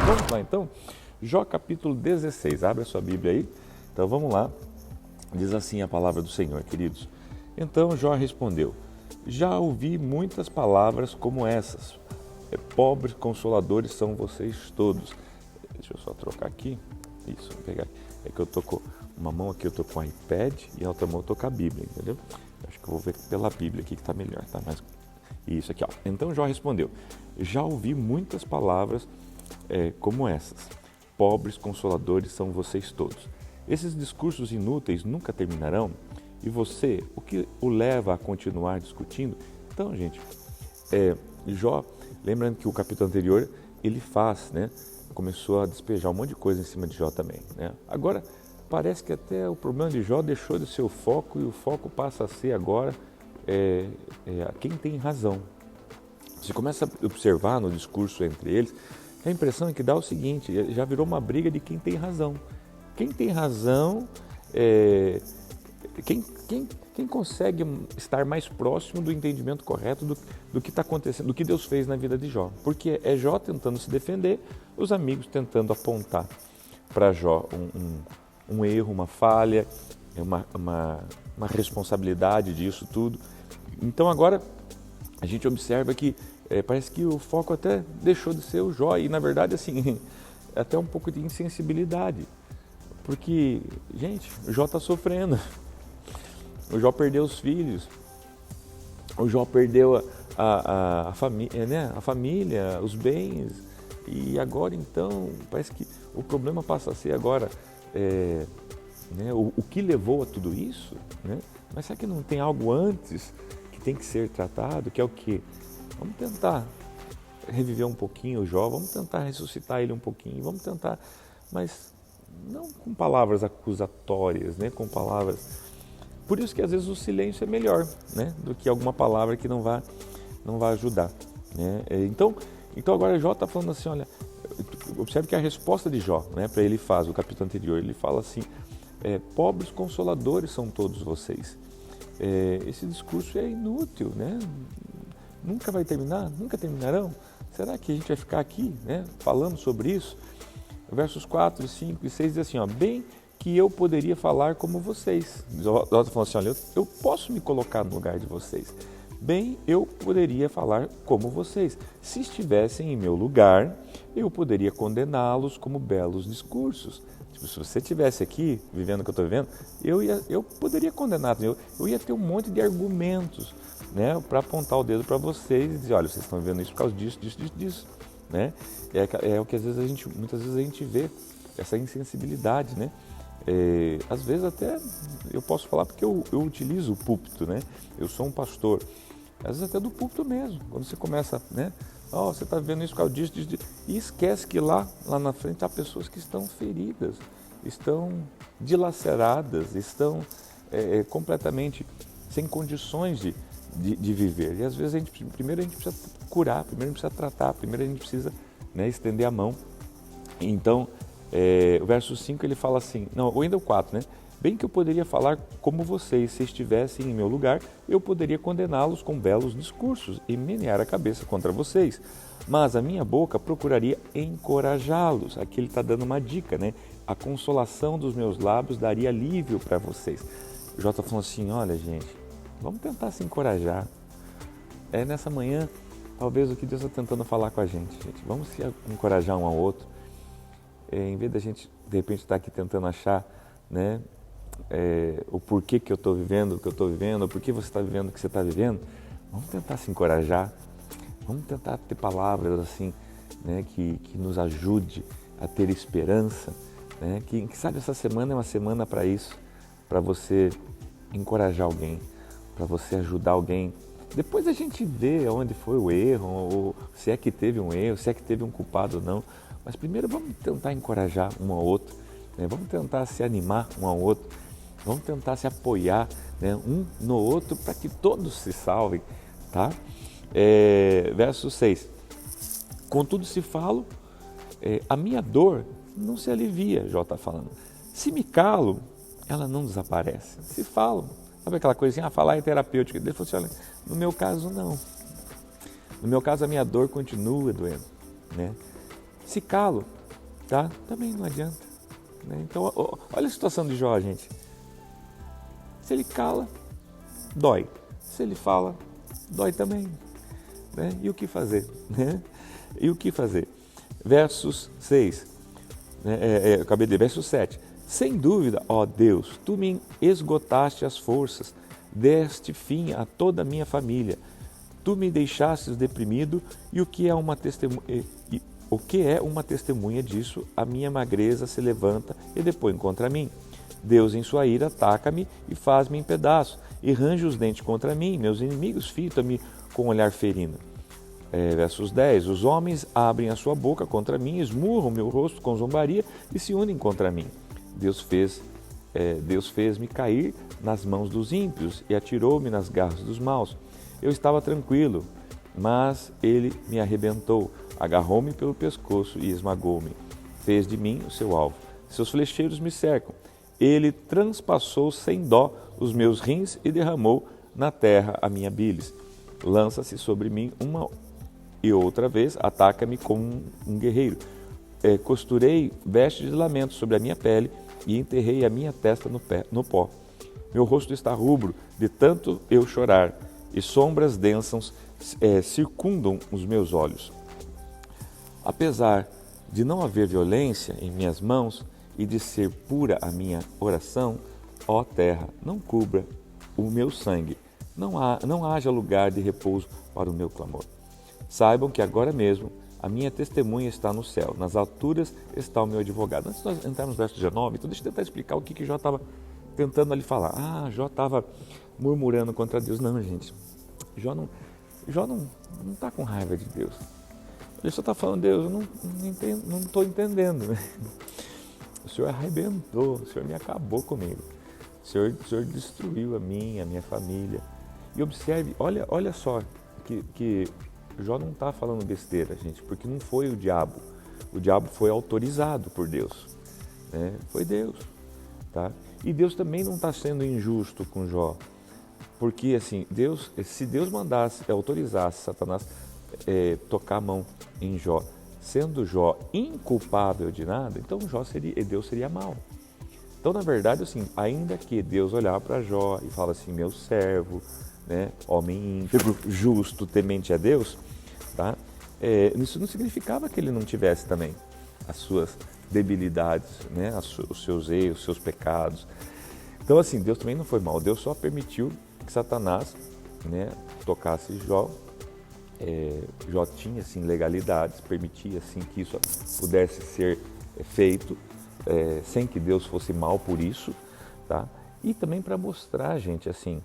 Vamos lá então, Jó capítulo 16, abre a sua Bíblia aí. Então vamos lá, diz assim a palavra do Senhor, queridos. Então Jó respondeu, já ouvi muitas palavras como essas, pobres consoladores são vocês todos. Deixa eu só trocar aqui, isso, vou pegar aqui. É que eu tô com uma mão aqui, eu tô com o iPad e a outra mão eu tô com a Bíblia, entendeu? Acho que eu vou ver pela Bíblia aqui que tá melhor, tá? Mas isso aqui, ó. Então Jó respondeu, já ouvi muitas palavras como essas, pobres consoladores são vocês todos. Esses discursos inúteis nunca terminarão? E você, o que o leva a continuar discutindo? Então, gente, Jó, lembrando que o capítulo anterior, ele faz, né? Começou a despejar um monte de coisa em cima de Jó também, né? Agora, parece que até o problema de Jó deixou de ser o foco e o foco passa a ser agora quem tem razão. Você começa a observar no discurso entre eles, a impressão é que dá o seguinte, já virou uma briga de quem tem razão. Quem tem razão, quem consegue estar mais próximo do entendimento correto do que está acontecendo, do que Deus fez na vida de Jó. Porque é Jó tentando se defender, os amigos tentando apontar para Jó um erro, uma falha, uma responsabilidade disso tudo. Então agora a gente observa que parece que o foco até deixou de ser o Jó e na verdade assim, até um pouco de insensibilidade. Porque, gente, o Jó está sofrendo, o Jó perdeu os filhos, o Jó perdeu a família, né? A família, os bens, e agora então parece que o problema passa a ser agora né? o que levou a tudo isso, né? Mas será que não tem algo antes que tem que ser tratado, que é o quê? Vamos tentar reviver um pouquinho o Jó, vamos tentar ressuscitar ele um pouquinho, vamos tentar, mas não com palavras acusatórias, né? Com palavras... Por isso que às vezes o silêncio é melhor, né? Do que alguma palavra que não vai ajudar, né? Então agora Jó está falando assim, olha, observe que a resposta de Jó, né? Para ele faz, o capítulo anterior, ele fala assim, pobres consoladores são todos vocês. Esse discurso é inútil, né? Nunca vai terminar, nunca terminarão. Será que a gente vai ficar aqui, né? Falando sobre isso? Versos 4, 5 e 6 diz assim, ó, bem que eu poderia falar como vocês. Jó está falando assim, olha, eu posso me colocar no lugar de vocês. Bem, eu poderia falar como vocês. Se estivessem em meu lugar, eu poderia condená-los como belos discursos. Tipo, se você estivesse aqui, vivendo o que eu estou vivendo, eu poderia condenar, eu ia ter um monte de argumentos, né, para apontar o dedo para vocês e dizer, olha, vocês estão vendo isso por causa disso, né? É o que às vezes muitas vezes a gente vê, essa insensibilidade, né? Às vezes até eu posso falar porque eu utilizo o púlpito, né? Eu sou um pastor, às vezes até do púlpito mesmo, quando você começa, né? Você está vendo isso por causa disso, e esquece que lá na frente há pessoas que estão feridas, estão dilaceradas, estão completamente sem condições de viver. E às vezes primeiro a gente precisa curar, primeiro a gente precisa tratar, primeiro a gente precisa, né, estender a mão. Então, o verso 5 ele fala assim, ou ainda o 4, né? Bem que eu poderia falar como vocês, se estivessem em meu lugar, eu poderia condená-los com belos discursos e menear a cabeça contra vocês. Mas a minha boca procuraria encorajá-los. Aqui ele está dando uma dica, né? A consolação dos meus lábios daria alívio para vocês. O Jó está falando assim, olha gente, vamos tentar se encorajar. Nessa manhã, talvez o que Deus está tentando falar com a gente. Vamos se encorajar um ao outro. Em vez da gente, de repente, estar aqui tentando achar, né, o porquê que eu estou vivendo o que eu estou vivendo, o porquê você está vivendo o que você está vivendo, vamos tentar se encorajar, vamos tentar ter palavras assim, né, que nos ajude a ter esperança, né, que sabe, essa semana é uma semana para isso, para você encorajar alguém, para você ajudar alguém. Depois a gente vê onde foi o erro, ou se é que teve um erro, se é que teve um culpado ou não. Mas primeiro vamos tentar encorajar um ao outro, né? Vamos tentar se animar um ao outro, vamos tentar se apoiar, né, um no outro para que todos se salvem, tá? Verso 6. Contudo se falo, a minha dor não se alivia, Jó está falando. Se me calo, ela não desaparece. Se falo, sabe aquela coisinha, falar é terapêutico. Ele falou assim, olha, no meu caso não. No meu caso a minha dor continua doendo, né? Se calo, tá? Também não adianta. Né? Então, olha a situação de Jó, gente. Se ele cala, dói. Se ele fala, dói também. Né? E o que fazer? Né? E o que fazer? Versos 6, eu acabei de verso 7. Sem dúvida, ó Deus, tu me esgotaste as forças, deste fim a toda a minha família. Tu me deixastes deprimido, e o que é uma testemunha disso? A minha magreza se levanta e depõe contra mim. Deus, em sua ira, ataca-me e faz-me em pedaços, e range os dentes contra mim. Meus inimigos fitam-me com um olhar ferino. Versos 10. Os homens abrem a sua boca contra mim, esmurram meu rosto com zombaria e se unem contra mim. Deus fez-me cair nas mãos dos ímpios e atirou-me nas garras dos maus. Eu estava tranquilo, mas ele me arrebentou, agarrou-me pelo pescoço e esmagou-me. Fez de mim o seu alvo. Seus flecheiros me cercam. Ele transpassou sem dó os meus rins e derramou na terra a minha bilis. Lança-se sobre mim uma e outra vez, ataca-me como um guerreiro. Costurei vestes de lamento sobre a minha pele e enterrei a minha testa no pó. Meu rosto está rubro de tanto eu chorar, e sombras densas circundam os meus olhos. Apesar de não haver violência em minhas mãos e de ser pura a minha oração, ó terra, não cubra o meu sangue, não haja lugar de repouso para o meu clamor. Saibam que agora mesmo a minha testemunha está no céu, nas alturas está o meu advogado. Antes de nós entrarmos no verso 19, então deixa eu tentar explicar o que Jó estava tentando ali falar. Jó estava murmurando contra Deus. Não, gente, Jó não está com raiva de Deus. Ele só está falando, Deus, eu não estou entendendo. O Senhor arrebentou, o Senhor me acabou comigo. O Senhor destruiu a minha família. E observe, olha só, que Jó não está falando besteira, gente, porque não foi o diabo. O diabo foi autorizado por Deus. Né? Foi Deus. Tá? E Deus também não está sendo injusto com Jó. Porque, assim, se Deus autorizasse Satanás tocar a mão em Jó, sendo Jó inculpável de nada, então Deus seria mau. Então, na verdade, assim, ainda que Deus olhar para Jó e fala assim, meu servo, né, homem íntegro, justo, temente a Deus, tá? Isso não significava que ele não tivesse também as suas debilidades, né, os seus erros, os seus pecados. Então, assim, Deus também não foi mau. Deus só permitiu que Satanás, né, tocasse Jó. Jó tinha, assim, legalidades, permitia, assim, que isso pudesse ser feito, sem que Deus fosse mal por isso, tá? E também para mostrar, gente, assim,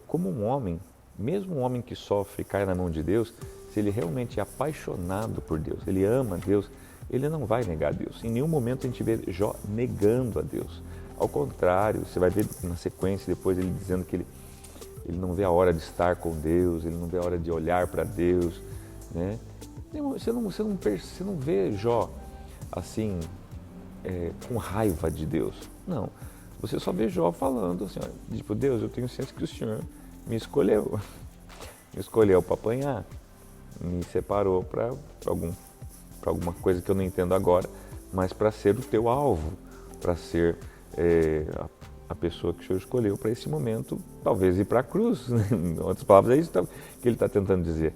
como um homem, mesmo um homem que sofre e cai na mão de Deus, se ele realmente é apaixonado por Deus, ele ama Deus, ele não vai negar a Deus. Em nenhum momento a gente vê Jó negando a Deus. Ao contrário, você vai ver na sequência depois ele dizendo que ele não vê a hora de estar com Deus, ele não vê a hora de olhar para Deus, né? Você não vê Jó assim, com raiva de Deus. Não. Você só vê Jó falando assim, ó, tipo, Deus, eu tenho ciência que o Senhor me escolheu. Me escolheu para apanhar, me separou para alguma coisa que eu não entendo agora, mas para ser o teu alvo, para ser a pessoa que o Senhor escolheu para esse momento, talvez ir para a cruz. Em outras palavras, é isso que ele está tentando dizer.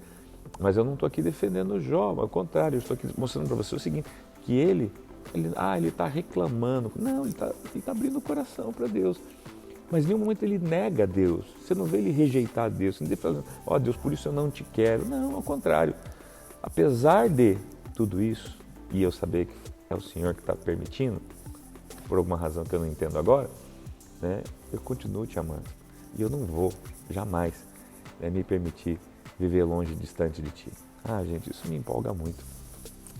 Mas eu não estou aqui defendendo Jó, ao contrário, eu estou aqui mostrando para você o seguinte, que ele está reclamando. Não, ele está abrindo o coração para Deus. Mas em nenhum momento ele nega a Deus. Você não vê ele rejeitar a Deus. Você não vê ele falando, ó Deus, por isso eu não te quero. Não, ao contrário. Apesar de tudo isso, e eu saber que é o Senhor que está permitindo, por alguma razão que eu não entendo agora, né, eu continuo te amando. E eu não vou, jamais, me permitir viver longe, distante de ti. Ah, gente, isso me empolga muito.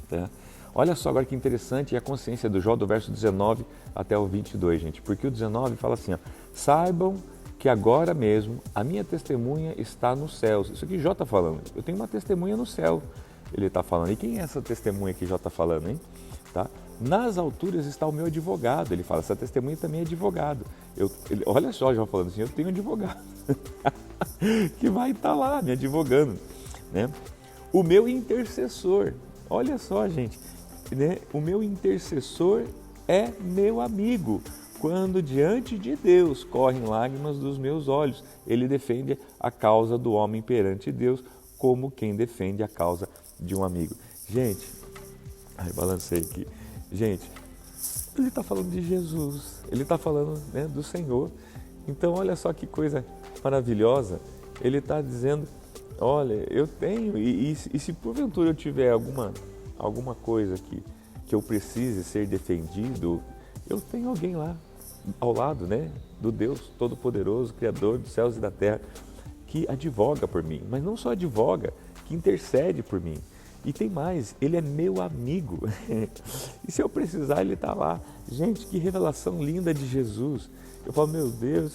Tá? Olha só agora que interessante a consciência do Jó, do verso 19 até o 22, gente. Porque o 19 fala assim, ó, saibam que agora mesmo a minha testemunha está nos céus. Isso aqui Jó está falando. Eu tenho uma testemunha no céu, ele está falando. E quem é essa testemunha que Jó está falando, hein? Tá? Nas alturas está o meu advogado. Ele fala, essa testemunha também é advogado. Olha só, Jó falando assim, eu tenho um advogado que vai estar lá me advogando, né? O meu intercessor. Olha só, gente. né, o meu intercessor é meu amigo. Quando diante de Deus correm lágrimas dos meus olhos, ele defende a causa do homem perante Deus como quem defende a causa de um amigo. Gente, balancei aqui. Gente, ele está falando de Jesus, ele está falando, né, do Senhor. Então, olha só que coisa maravilhosa. Ele está dizendo, olha, eu tenho, e se porventura eu tiver alguma coisa que eu precise ser defendido, eu tenho alguém lá ao lado, né, do Deus Todo-Poderoso, Criador dos céus e da terra, que advoga por mim, mas não só advoga, que intercede por mim. E tem mais, ele é meu amigo. E se eu precisar, ele está lá. Gente, que revelação linda de Jesus. Eu falo, meu Deus,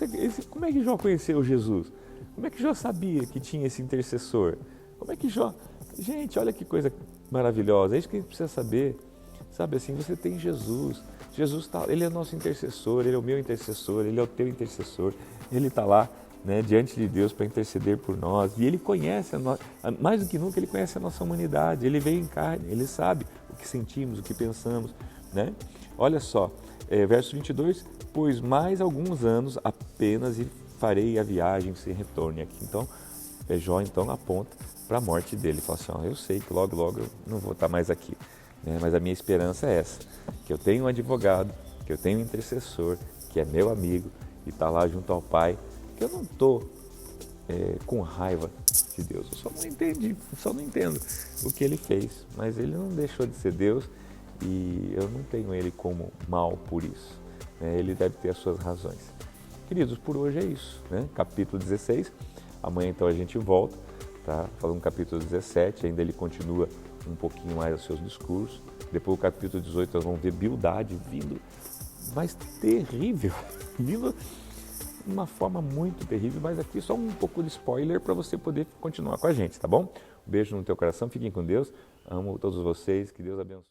como é que Jó conheceu Jesus? Como é que Jó sabia que tinha esse intercessor? Como é que Jó... Gente, olha que coisa maravilhosa. É isso que a gente precisa saber. Sabe assim, você tem Jesus. Jesus ele é nosso intercessor, ele é o meu intercessor, ele é o teu intercessor. Ele está lá, né, diante de Deus para interceder por nós. E ele conhece, mais do que nunca, ele conhece a nossa humanidade. Ele veio em carne, ele sabe o que sentimos, o que pensamos, né? Olha só, verso 22, pois mais alguns anos apenas e farei a viagem sem retorno. Aqui, então, Jó então aponta para a morte dele. Ele fala assim, eu sei que logo eu não vou estar mais aqui, né? Mas a minha esperança é essa, que eu tenho um advogado, que eu tenho um intercessor, que é meu amigo e está lá junto ao Pai, que eu não estou com raiva de Deus, eu só não entendo o que ele fez, mas ele não deixou de ser Deus e eu não tenho ele como mal por isso, né? Ele deve ter as suas razões. Queridos, por hoje é isso, né? Capítulo 16, amanhã então a gente volta, tá? Falando do capítulo 17, ainda ele continua um pouquinho mais os seus discursos. Depois o capítulo 18 nós vamos ver Bildade vindo, mas terrível, vindo de uma forma muito terrível, mas aqui só um pouco de spoiler para você poder continuar com a gente, tá bom? Um beijo no teu coração, fiquem com Deus, amo todos vocês, que Deus abençoe.